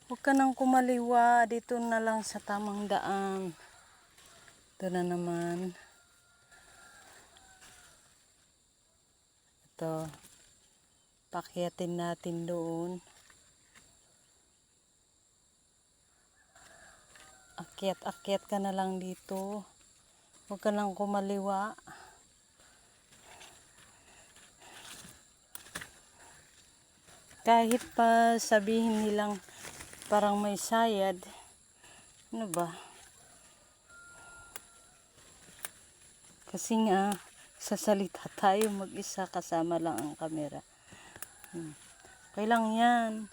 Huwag ka nang kumaliwa. Dito na lang sa tamang daan. Ito na naman. Ito. Pakyatin natin doon. Akyat ka na lang dito. Huwag ka nang kumaliwa. Kahit pa sabihin nilang parang may sayad. Ano ba? Kasi nga, sasalita tayo mag-isa kasama lang ang kamera. Okay lang yan.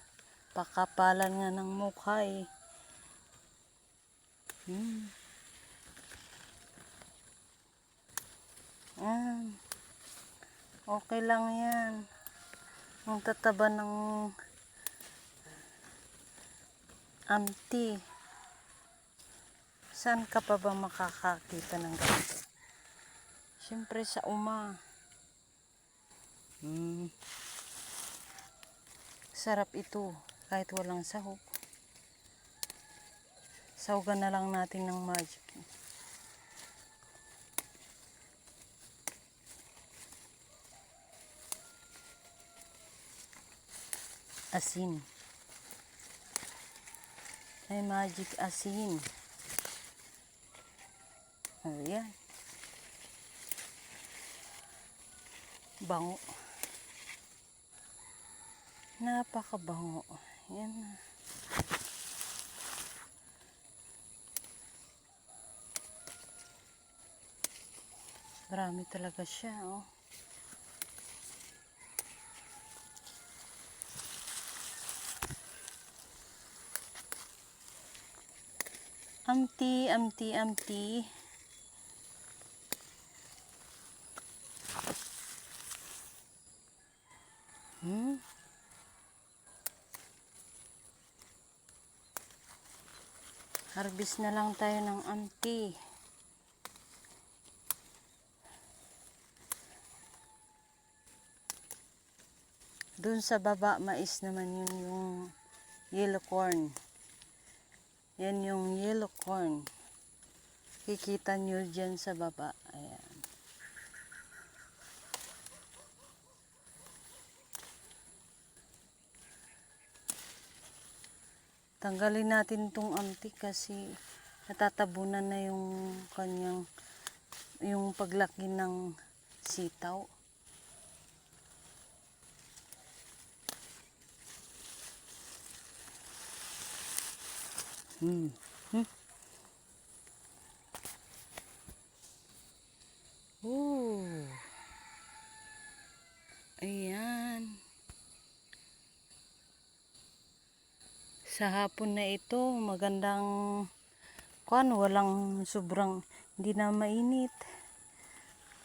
Pakapalan nga ng mukha eh. Okay lang yan. Ang tataba ng auntie. Saan ka pa ba makakakita ng ganito? Siyempre sa uma. Sarap ito kahit walang sahog. Sahugan na lang natin ng magic. Asin. Ay magic asin. Ayan. Bango. Napakabango. Yan. Marami talaga siya, oh. Amti. Harvest na lang tayo ng amti. Doon sa baba, mais naman yun yung yellow corn. Yan yung yellow corn. Kikita nyo dyan sa baba. Ayan. Tanggalin natin itong amti kasi natatabunan na yung kanyang, yung paglaki ng sitaw. Ayan. Sa hapon na ito, magandang walang sobrang, hindi na mainit.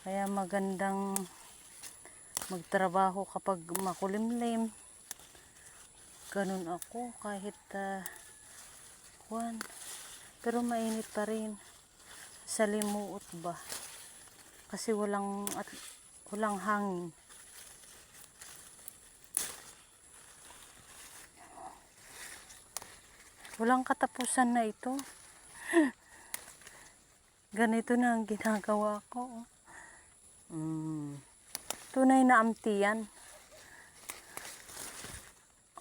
Kaya magandang magtrabaho kapag makulimlim. Ganun ako kahit pero mainit pa rin. Salimuot ba? Kasi walang hangin. Walang katapusan na ito. Ganito na ang ginagawa ko. Tunay na amti yan.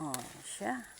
Oh, siya.